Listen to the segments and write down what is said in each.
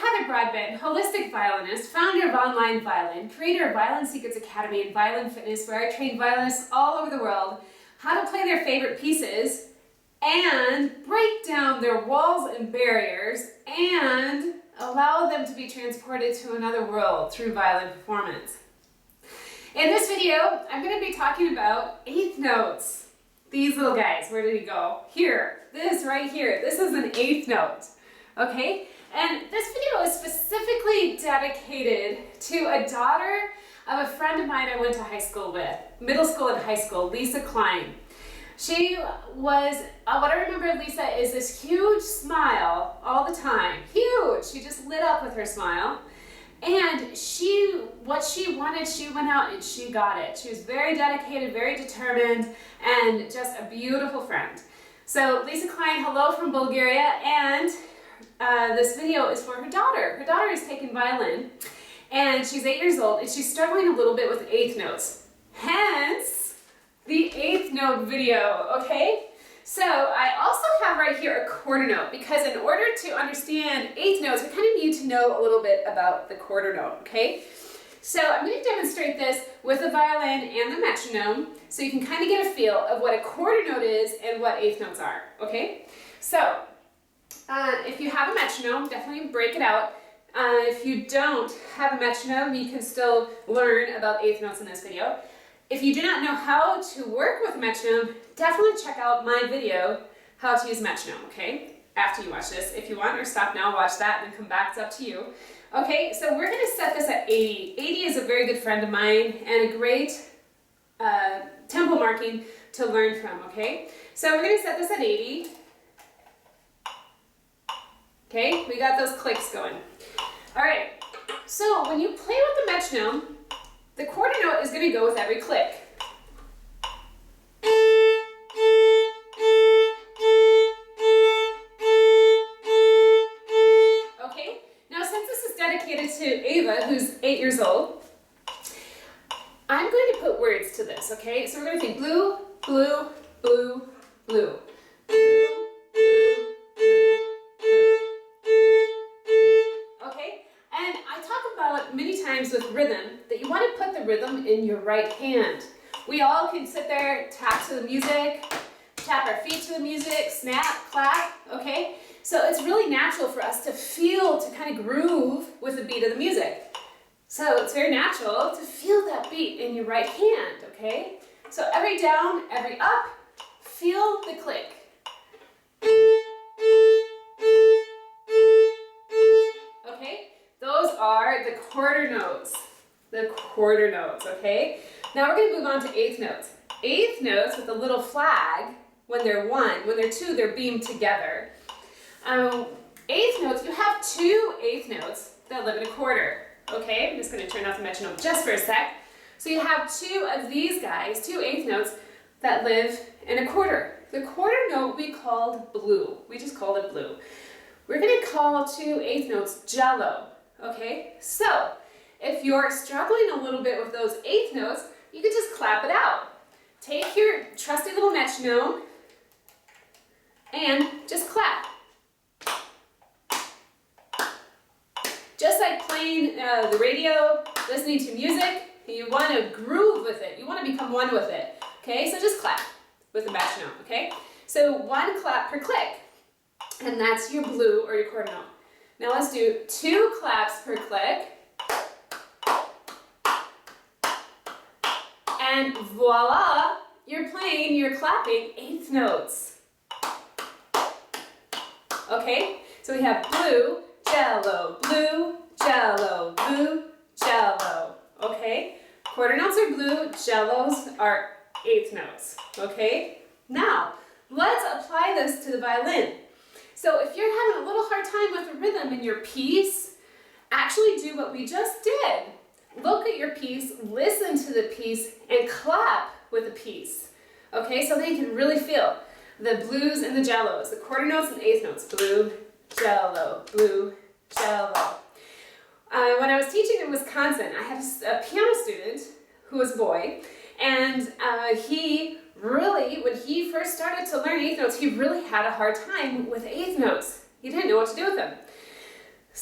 Heather Broadbent, holistic violinist, founder of Online Violin, creator of Violin Secrets Academy and Violin Fitness, where I train violinists all over the world how to play their favorite pieces and break down their walls and barriers and allow them to be transported to another world through violin performance. In this video, I'm going to be talking about eighth notes. These little guys, where did he go? Here, this right here. This is an eighth note, okay? And this video is specifically dedicated to a daughter of a friend of mine I went to high school with, middle school and high school, Lisa Klein. She was, what I remember of Lisa is this huge smile all the time, huge. She just lit up with her smile. And what she wanted, she went out and she got it. She was very dedicated, very determined, and just a beautiful friend. So Lisa Klein, hello from Bulgaria, and this video is for her daughter. Her daughter is taking violin, and she's 8 years old, and she's struggling a little bit with eighth notes. Hence, the eighth note video, okay? So I also have right here a quarter note, because in order to understand eighth notes, we kind of need to know a little bit about the quarter note, okay? So I'm going to demonstrate this with the violin and the metronome, so you can kind of get a feel of what a quarter note is and what eighth notes are, okay? So if you have a metronome, definitely break it out. If you don't have a metronome, you can still learn about eighth notes in this video. If you do not know how to work with a metronome, definitely check out my video, how to use metronome, okay? After you watch this. If you want, or stop now, watch that, and then come back, it's up to you. Okay, so we're going to set this at 80. 80 is a very good friend of mine, and a great tempo marking to learn from, okay? So we're going to set this at 80. Okay, we got those clicks going. All right, so when you play with the metronome, the quarter note is going to go with every click. Okay, now since this is dedicated to Ava, who's 8 years old, I'm going to put words to this, okay? So we're going to think blue, blue, blue, blue. Many times with rhythm, that you want to put the rhythm in your right hand. We all can sit there, tap to the music, tap our feet to the music, snap, clap, okay? So it's really natural for us to feel, to kind of groove with the beat of the music. So it's very natural to feel that beat in your right hand, okay? So every down, every up, feel the click. Okay? Those are the quarter notes. The quarter notes, okay? Now we're going to move on to eighth notes. Eighth notes with a little flag, when they're one, when they're two, they're beamed together. Eighth notes, you have two eighth notes that live in a quarter, okay? I'm just going to turn off the metronome just for a sec. So you have two of these guys, two eighth notes that live in a quarter. The quarter note we called blue. We just called it blue. We're going to call two eighth notes jello. Okay, so if you're struggling a little bit with those eighth notes, you can just clap it out. Take your trusty little metronome and just clap. Just like playing the radio, listening to music, you want to groove with it. You want to become one with it. Okay, so just clap with the metronome, okay? So one clap per click, and that's your blue or your quarter note. Now let's do 2 claps per click, and voila, you're clapping eighth notes. Okay, so we have blue, jello, blue, jello, blue, jello. Okay, quarter notes are blue, jellos are eighth notes. Okay, now let's apply this to the violin. So if you're having a little hard time with the rhythm in your piece, actually do what we just did. Look at your piece, listen to the piece, and clap with the piece. Okay, so that you can really feel the blues and the jellos, the quarter notes and eighth notes. Blue, jello, blue, jello. When I was teaching in Wisconsin, I had a piano student who was a boy, and he really, when he first started to learn eighth notes, he really had a hard time with eighth notes. He didn't know what to do with them.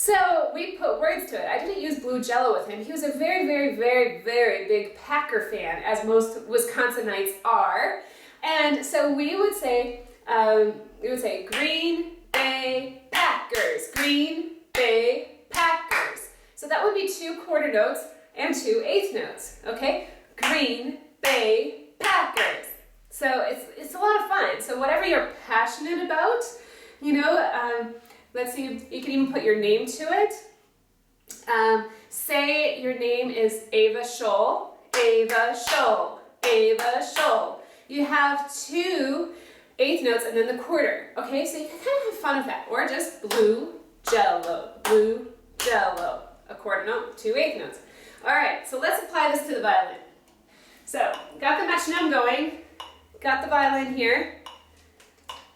So we put words to it. I didn't use blue jello with him. He was a very, very, very, very big Packer fan, as most Wisconsinites are. And so we would say Green Bay Packers, Green Bay Packers. So that would be 2 quarter notes and 2 eighth notes, okay? Green Bay Packers. So it's a lot of fun. So whatever you're passionate about, you know, let's see, you can even put your name to it. Say your name is Ava Scholl, Ava Scholl, Ava Scholl. You have 2 eighth notes and then the quarter, okay? So you can kind of have fun with that. Or just blue jello, a quarter note, 2 eighth notes. All right, so let's apply this to the violin. So, got the metronome going, got the violin here.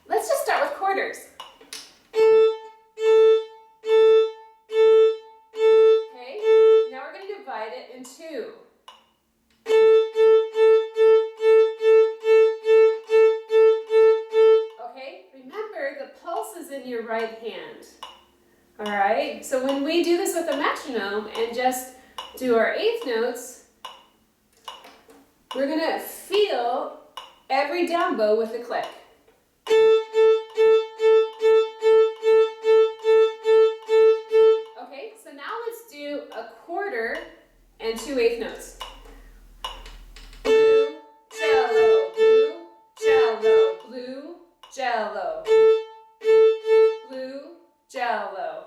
Let's just start with quarters. Okay, now we're going to divide it in 2. Okay, remember the pulse is in your right hand. All right, so when we do this with a metronome and just do our eighth notes, we're going to feel every down bow with a click. Okay, so now let's do a quarter and 2 eighth notes. Blue, jello, blue, jello, blue, jello, blue, jello.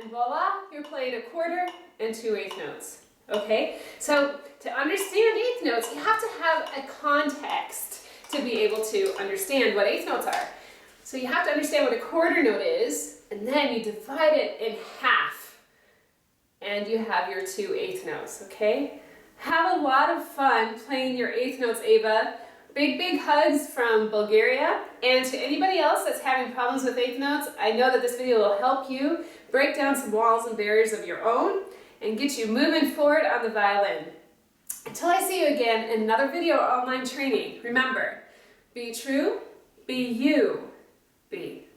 And voila, you're playing a quarter and 2 eighth notes. Okay, so to understand eighth notes, you have to have a context to be able to understand what eighth notes are. So you have to understand what a quarter note is, and then you divide it in half, and you have your 2 eighth notes, okay? Have a lot of fun playing your eighth notes, Ava. Big, big hugs from Bulgaria. And to anybody else that's having problems with eighth notes, I know that this video will help you break down some walls and barriers of your own and get you moving forward on the violin. Until I see you again in another video or online training, remember, be true, be you, be